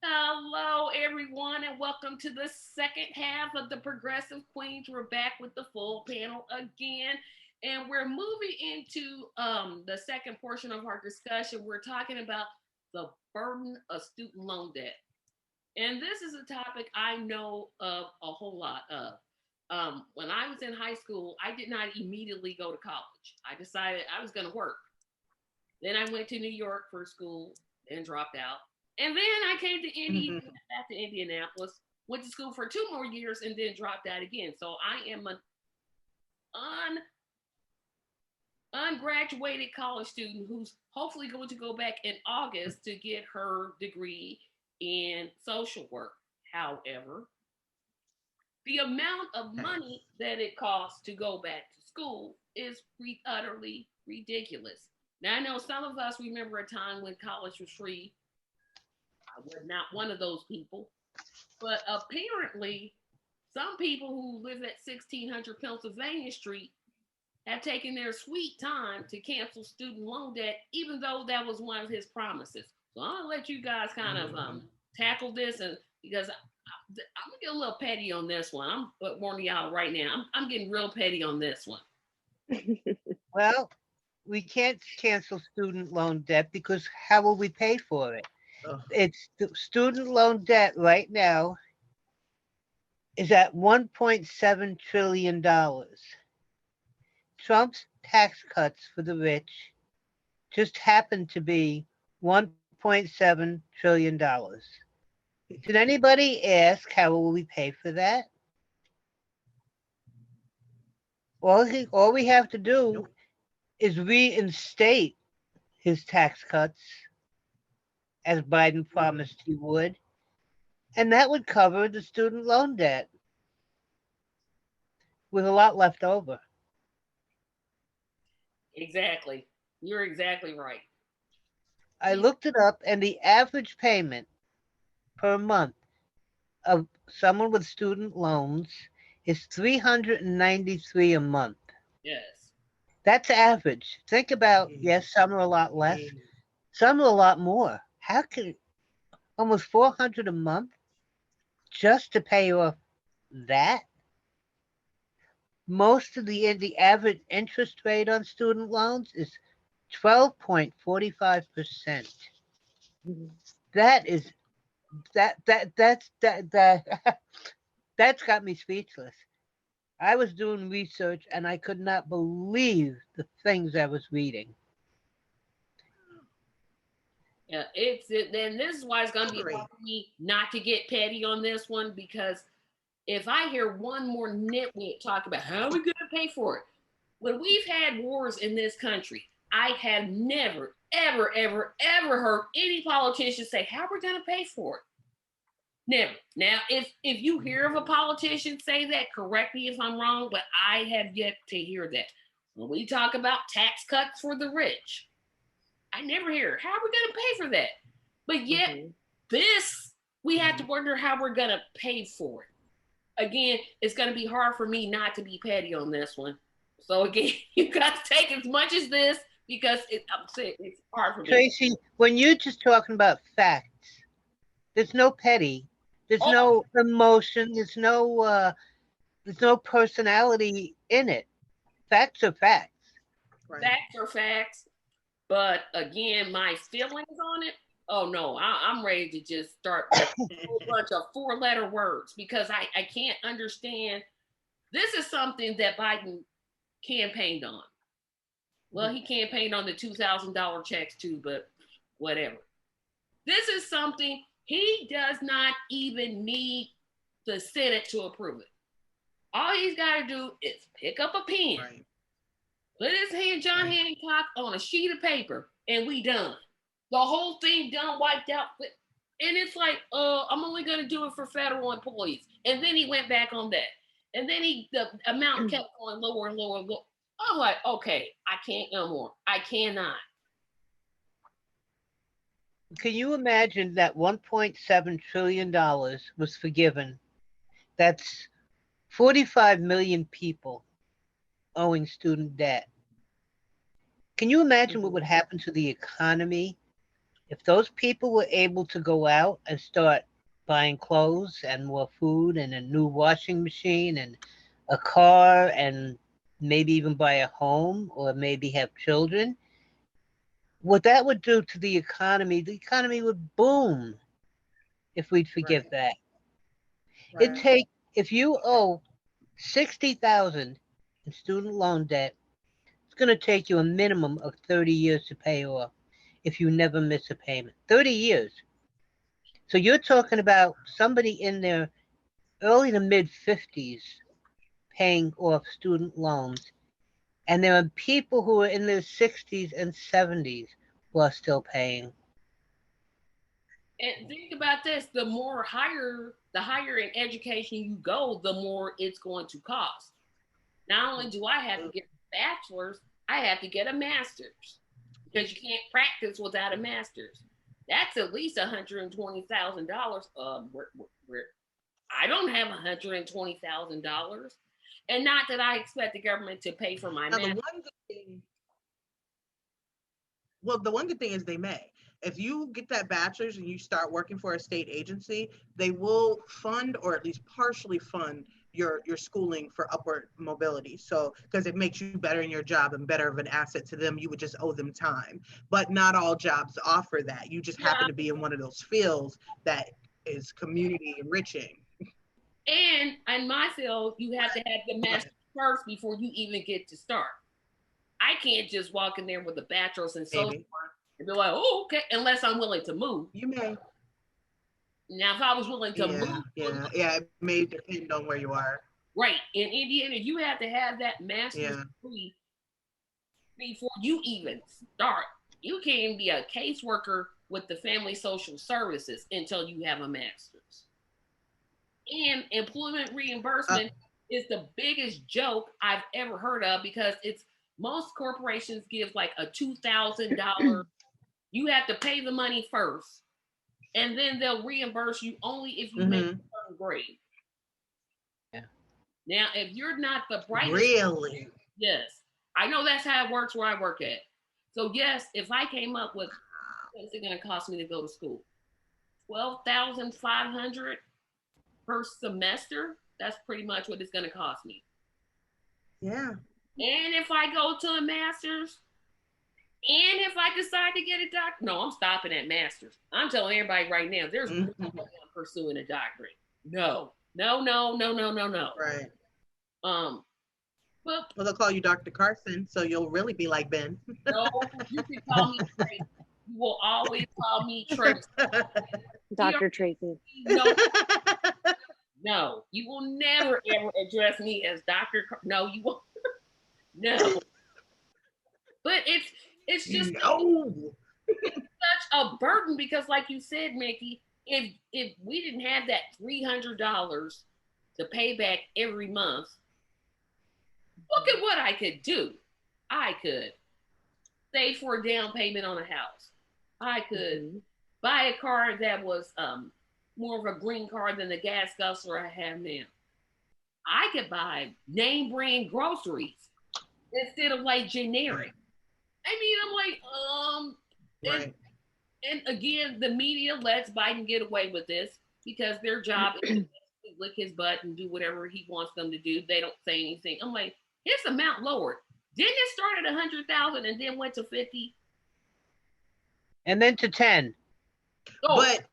Hello, everyone, and welcome to the second half of the Progressive Queens. We're back with the full panel again, and we're moving into the second portion of our discussion. We're talking about the burden of student loan debt, and this is a topic I know of a whole lot of. When I was in high school, I did not immediately go to college. I decided I was going to work. Then I went to New York for school and dropped out. And then I came to back to Indianapolis, went to school for 2 more years and then dropped out again. So I am an ungraduated college student who's hopefully going to go back in August to get her degree in social work. However, the amount of money that it costs to go back to school is utterly ridiculous. Now, I know some of us remember a time when college was free. I was not one of those people. But apparently, some people who live at 1600 Pennsylvania Street have taken their sweet time to cancel student loan debt, even though that was one of his promises. So I'm gonna let you guys kind of tackle this, and because I'm gonna get a little petty on this one. I'm warning y'all right now. I'm getting real petty on this one. Well, we can't cancel student loan debt because how will we pay for it? It's the student loan debt right now is at $1.7 trillion. Trump's tax cuts for the rich just happened to be $1.7 trillion. Did anybody ask how will we pay for that? All we have to do is reinstate his tax cuts as Biden promised he would, and that would cover the student loan debt with a lot left over. Exactly. You're exactly right. I looked it up, and the average payment per month of someone with student loans is 393 a month. Yes. That's average. Think about, yes, some are a lot less, some are a lot more. How can almost 400 a month just to pay off that? Most of the average interest rate on student loans is 12.45%. That is that that's got me speechless. I was doing research and I could not believe the things I was reading. Yeah, then this is why it's gonna be hard for me not to get petty on this one because if I hear one more nitwit talk about how are we gonna pay for it, when we've had wars in this country, I have never, ever, ever, ever heard any politician say how we're gonna pay for it. Never. Now, if you hear of a politician say that, correct me if I'm wrong, but I have yet to hear that. When we talk about tax cuts for the rich, I never hear how are we going to pay for that. But yet, this we have to wonder how we're going to pay for it. Again, it's going to be hard for me not to be petty on this one. So again, you got to take as much as this because I'm saying it's hard for me. Tracy, when you're just talking about facts, there's no petty, there's Oh, no emotion, there's no personality in it. Facts are facts. facts are facts. But again, my feelings on it, oh no, I'm ready to just start with a whole bunch of 4 letter words because I can't understand. This is something that Biden campaigned on. Well, he campaigned on the $2,000 checks too, but whatever. This is something he does not even need the Senate to approve it. All he's got to do is pick up a pen, put his hand, John Hancock, on a sheet of paper, and we done. The whole thing done, wiped out. And it's like, I'm only gonna do it for federal employees. And then he went back on that. And then the amount kept going lower and lower and lower. I'm like, okay, I can't no more. I cannot. Can you imagine that $1.7 trillion was forgiven? That's 45 million people owing student debt. Can you imagine what would happen to the economy If those people were able to go out and start buying clothes and more food and a new washing machine and a car and maybe even buy a home or maybe have children, what that would do to the economy would boom if we'd forgive Right. that. It Right. take if you owe 60,000 in student loan debt, it's going to take you a minimum of 30 years to pay off if you never miss a payment. 30 years. So you're talking about somebody in their early to mid 50s paying off student loans. And there are people who are in their 60s and 70s who are still paying. And think about this: the higher in education you go, the more it's going to cost. Not only do I have to get a bachelor's, I have to get a master's because you can't practice without a master's. That's at least $120,000. I don't have $120,000, and not that I expect the government to pay for my Now, master's. the one good thing is they may. If you get that bachelor's and you start working for a state agency, they will fund or at least partially fund your schooling for upward mobility. So because it makes you better in your job and better of an asset to them, you would just owe them time. But not all jobs offer that. You just happen to be in one of those fields that is community enriching. And in my field, you have to have the master's first before you even get to start. I can't just walk in there with a bachelor's in social work and be like, oh, okay, unless I'm willing to move. You may. Now, if I was willing to move, It may depend on where you are. right, in Indiana, you have to have that master's degree before you even start. You can't even be a caseworker with the Family Social Services until you have a master's. And employment reimbursement is the biggest joke I've ever heard of because it's most corporations give like a $2,000. You have to pay the money first, and then they'll reimburse you only if you make a certain grade. Yeah. Now, if you're not the brightest, really, yes, I know that's how it works where I work at. So yes, if I came up with what's it going to cost me to go to school, 12,500 per semester. That's pretty much what it's going to cost me. Yeah. And if I go to a master's, and if I decide to get a doctorate, no, I'm stopping at master's. I'm telling everybody right now, there's no way I'm pursuing a doctorate. No. Right. Well, they'll call you Dr. Carson, so you'll really be like Ben. No, you can call me Tracy. You will always call me Tracy. Dr. Tracy. No, you will never ever address me as Dr. No, you won't. No. But it's just it's such a burden because, like you said, Mickey, if we didn't have that $300 to pay back every month, look at what I could do. I could save for a down payment on a house. I could buy a car that was more of a green car than the gas guzzler I have now. I could buy name brand groceries instead of like generic. I mean, I'm like, right. and again, the media lets Biden get away with this because their job is to lick his butt and do whatever he wants them to do. They don't say anything. I'm like, his amount lowered. Didn't it start at 100,000 and then went to 50? And then to 10. Oh. But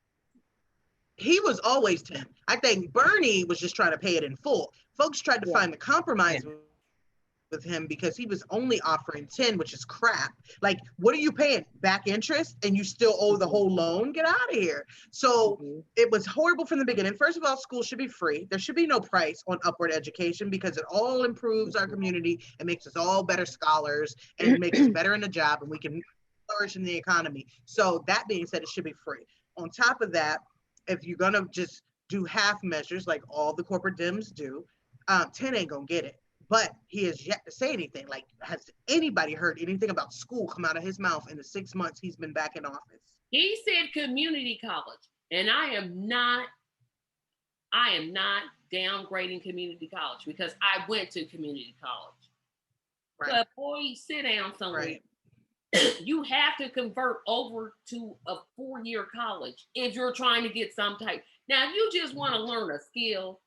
he was always 10. I think Bernie was just trying to pay it in full. Folks tried to find the compromise with him because he was only offering 10, which is crap. Like, what are you paying? Back interest and you still owe the whole loan? Get out of here. So it was horrible from the beginning. First of all, school should be free. There should be no price on upward education because it all improves our community and makes us all better scholars and makes us better in the job and we can flourish in the economy. So that being said, it should be free. On top of that, if you're gonna just do half measures like all the corporate Dems do, 10 ain't gonna get it. But he has yet to say anything. Like, has anybody heard anything about school come out of his mouth in the 6 months he's been back in office? He said community college, and I am not downgrading community college because I went to community college. Right. But boy, sit down somewhere. Right. you have to convert over to a 4-year college if you're trying to get some type. Now, if you just want to learn a skill,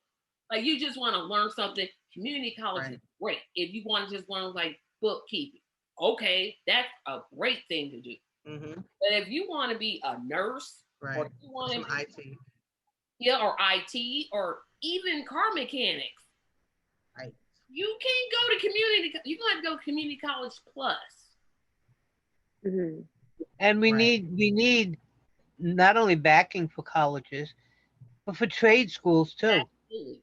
like you just want to learn something, community college is great. If you want to just learn like bookkeeping, okay, that's a great thing to do. Mm-hmm. But if you want to be a nurse, Right, or you want some to IT, yeah, or IT, or even car mechanics, right? you can't go to community. You're gonna have to go community college plus. Mhm. And we Right. need not only backing for colleges, but for trade schools too. Absolutely.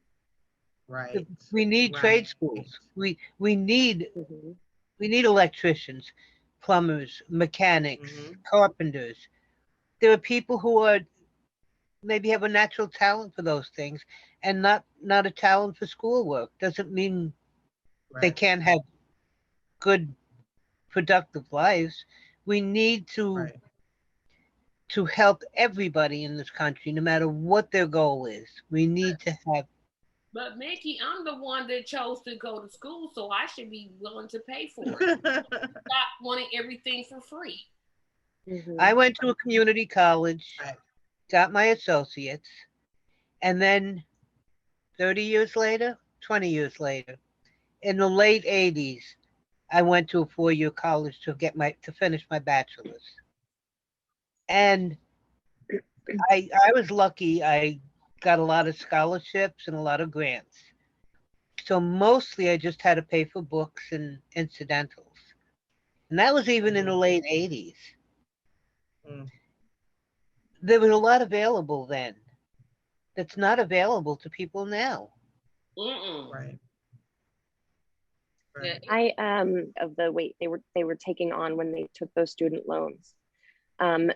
Right. We need trade Right. schools. We need Mhm. electricians, plumbers, mechanics, Mm-hmm. carpenters. There are people who are maybe have a natural talent for those things and not a talent for schoolwork. Doesn't mean they Right. can't have good productive lives. We need Right. to help everybody in this country, no matter what their goal is. We need to have. But Mickey, I'm the one that chose to go to school, so I should be willing to pay for it. Stop wanting everything for free. I Mhm. went to a community college, Right. got my associates, and then 30 years later, 20 years later, in the late 80s, I went to a 4-year college to finish my bachelor's. And I was lucky. I got a lot of scholarships and a lot of grants. So mostly I just had to pay for books and incidentals. And that was even in the Mm-hmm. late 80s. Mm. There was a lot available then that's not available to people now. Right. Yeah, Right. I of the weight they were taking on when they took those student loans. And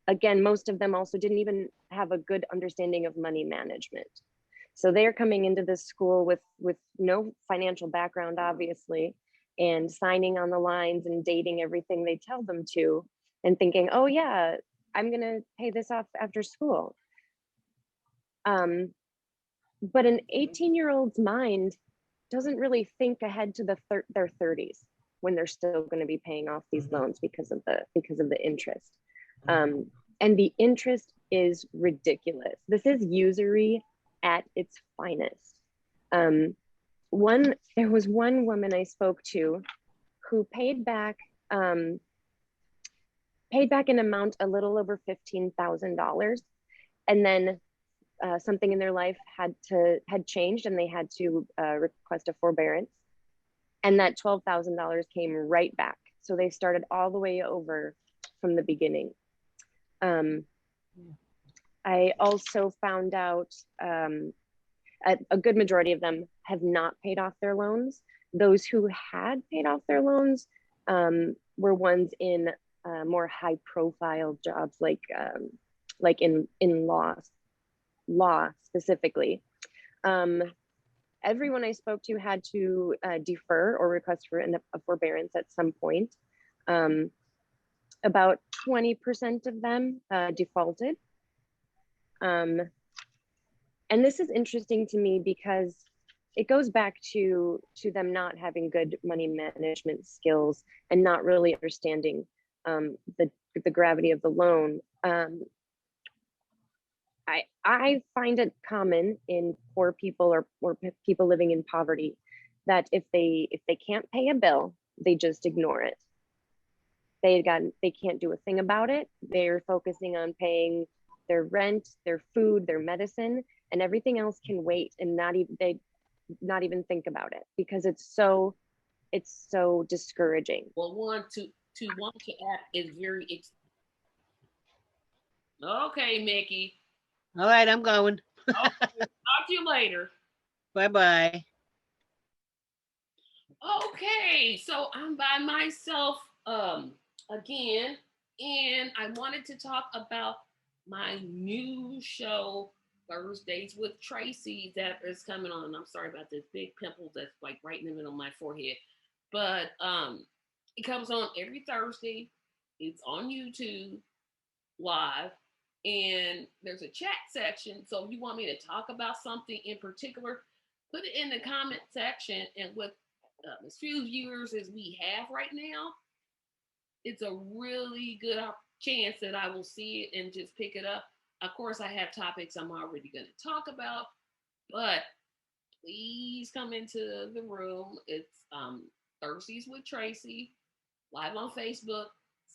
again, most of them also didn't even have a good understanding of money management. So they're coming into this school with no financial background, obviously, and signing on the lines and dating everything they tell them to, and thinking, oh yeah, I'm gonna pay this off after school. But an 18-year-old's mind doesn't really think ahead to their 30s when they're still going to be paying off these Mm-hmm. loans because of the interest. Mm-hmm. And the interest is ridiculous. This is usury at its finest. There was one woman I spoke to who paid back an amount a little over $15,000, and then something in their life had changed, and they had to request a forbearance, and that $12,000 came right back. So they started all the way over from the beginning. I also found out a good majority of them have not paid off their loans. Those who had paid off their loans were ones in more high profile jobs, like in law specifically. Everyone I spoke to had to defer or request for a forbearance at some point. About 20% of them defaulted. And this is interesting to me because it goes back to them not having good money management skills and not really understanding the gravity of the loan. I find it common in poor people or people living in poverty that if they can't pay a bill, they just ignore it. They can't do a thing about it. They're focusing on paying their rent, their food, their medicine, and everything else can wait, and not even think about it because it's so discouraging. well, one to act is very. Okay, Mickey. All right, I'm going. Okay, talk to you later. Bye bye. Okay, so I'm by myself again, and I wanted to talk about my new show Thursdays with Tracy that is coming on. I'm sorry about this big pimple that's like right in the middle of my forehead, but it comes on every Thursday. It's on YouTube live, and there's a chat section. So if you want me to talk about something in particular, put it in the comment section, and with as few viewers as we have right now, it's a really good chance that I will see it and just pick it up. Of course, I have topics I'm already going to talk about, but please come into the room. It's Thursdays with Tracy, live on Facebook,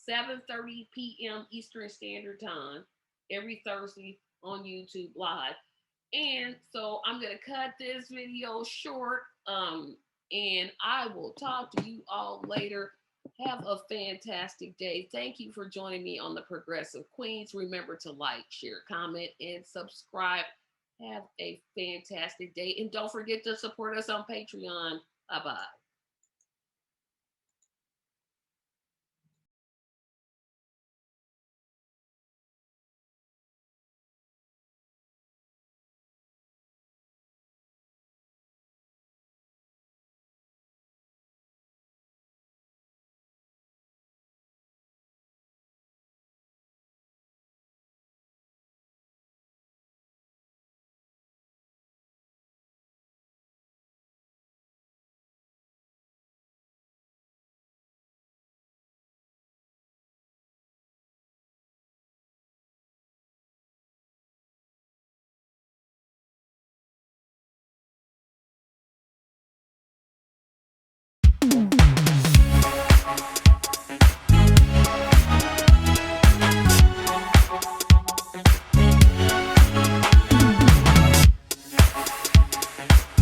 7:30 p.m. Eastern Standard Time, every Thursday on YouTube Live. And so I'm going to cut this video short, and I will talk to you all later. Have a fantastic day. Thank you for joining me on the Progressive Queens. Remember to like, share, comment, and subscribe. Have a fantastic day. And don't forget to support us on Patreon. Bye-bye.